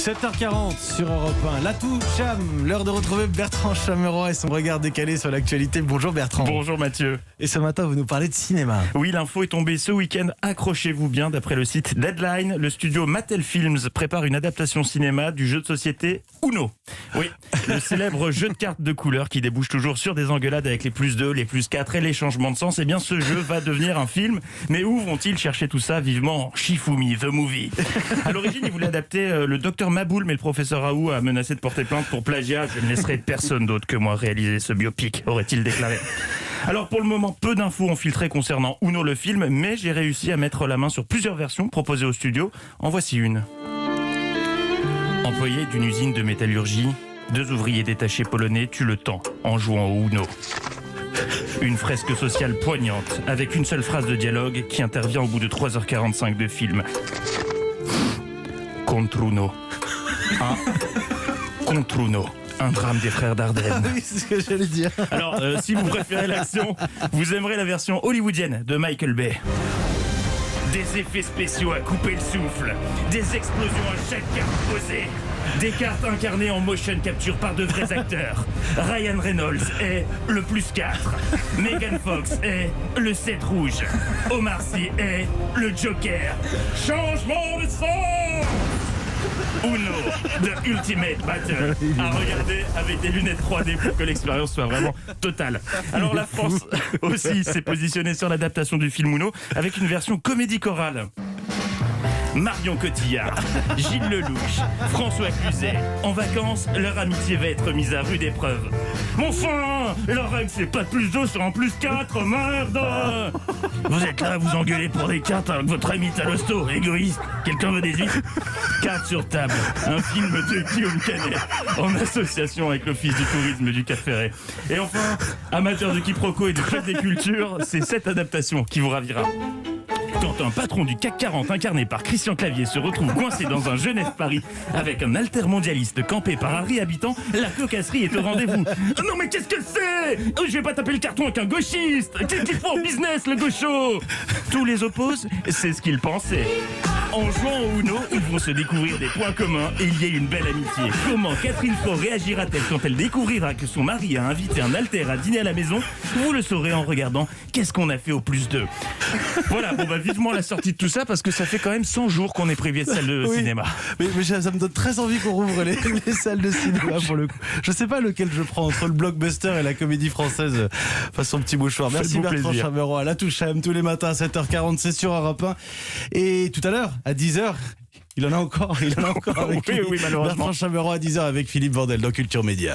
7h40 sur Europe 1. L'atout Cham, l'heure de retrouver Bertrand Chameroy et son regard décalé sur l'actualité. Bonjour Bertrand. Bonjour Mathieu. Et ce matin, vous nous parlez de cinéma. Oui, l'info est tombée ce week-end. Accrochez-vous bien, d'après le site Deadline, le studio Mattel Films prépare une adaptation cinéma du jeu de société Uno. Oui, le célèbre jeu de cartes de couleurs qui débouche toujours sur des engueulades avec les +2, les +4 et les changements de sens. Eh bien, ce jeu va devenir un film. Mais où vont-ils chercher tout ça? Vivement Shifumi, The Movie. À l'origine, ils voulaient adapter le docteur Maboul, mais le professeur Raoult a menacé de porter plainte pour plagiat. Je ne laisserai personne d'autre que moi réaliser ce biopic, aurait-il déclaré. Alors pour le moment, peu d'infos ont filtré concernant Uno le film, mais j'ai réussi à mettre la main sur plusieurs versions proposées au studio. En voici une. Employé d'une usine de métallurgie, 2 ouvriers détachés polonais tuent le temps en jouant au Uno. Une fresque sociale poignante, avec une seule phrase de dialogue qui intervient au bout de 3h45 de film. Contre Uno. Contre Uno. Un drame des frères Dardenne. Oui, c'est ce que j'allais dire. Alors, si vous préférez l'action, vous aimerez la version hollywoodienne de Michael Bay. Des effets spéciaux à couper le souffle, des explosions à chaque carte posée, des cartes incarnées en motion capture par de vrais acteurs. Ryan Reynolds est le +4, Megan Fox est le 7 rouge, Omar Sy est le Joker. Changement de son! Uno, The Ultimate Battle, à regarder avec des lunettes 3D pour que l'expérience soit vraiment totale. Alors la France aussi s'est positionnée sur l'adaptation du film Uno avec une version comédie chorale. Marion Cotillard, Gilles Lelouch, François Cluzet. En vacances, leur amitié va être mise à rude épreuve. Mon fin, la règle c'est pas de +2 sur un +4, merde! Vous êtes là à vous engueuler pour des cartes avec votre ami Talosto, égoïste. Quelqu'un veut des huîtres? Cartes sur table, un film de Guillaume Canet, en association avec l'Office du tourisme du Cap Ferret. Et enfin, amateur de quiproquo et de club des cultures, c'est cette adaptation qui vous ravira. Quand un patron du CAC 40 incarné par Christian Clavier se retrouve coincé dans un Genève-Paris avec un altermondialiste campé par Harry Habitant, la cocasserie est au rendez-vous. Non mais qu'est-ce que c'est? Je vais pas taper le carton avec un gauchiste. Qu'est-ce qu'il faut en business, le gaucho? Tous les opposent, c'est ce qu'ils pensaient. En jouant au Uno, ils vont se découvrir des points communs et il y a une belle amitié. Comment Catherine Fro réagira-t-elle quand elle découvrira que son mari a invité un alter à dîner à la maison? Vous le saurez en regardant Qu'est-ce qu'on a fait au +2. Voilà, bon bah vivement la sortie de tout ça parce que ça fait quand même 100 jours qu'on est privé de salle de cinéma. Mais ça me donne très envie qu'on rouvre les salles de cinéma pour le coup. Je sais pas lequel je prends entre le blockbuster et la comédie française façon petit mouchoir. Merci Bertrand Chameroy. La touche tous les matins à 7h40, c'est sur Europe 1. Et tout à l'heure, à 10h, il en a encore avec oui, malheureusement. Bertrand Chameroy à 10h avec Philippe Vandel dans Culture Média.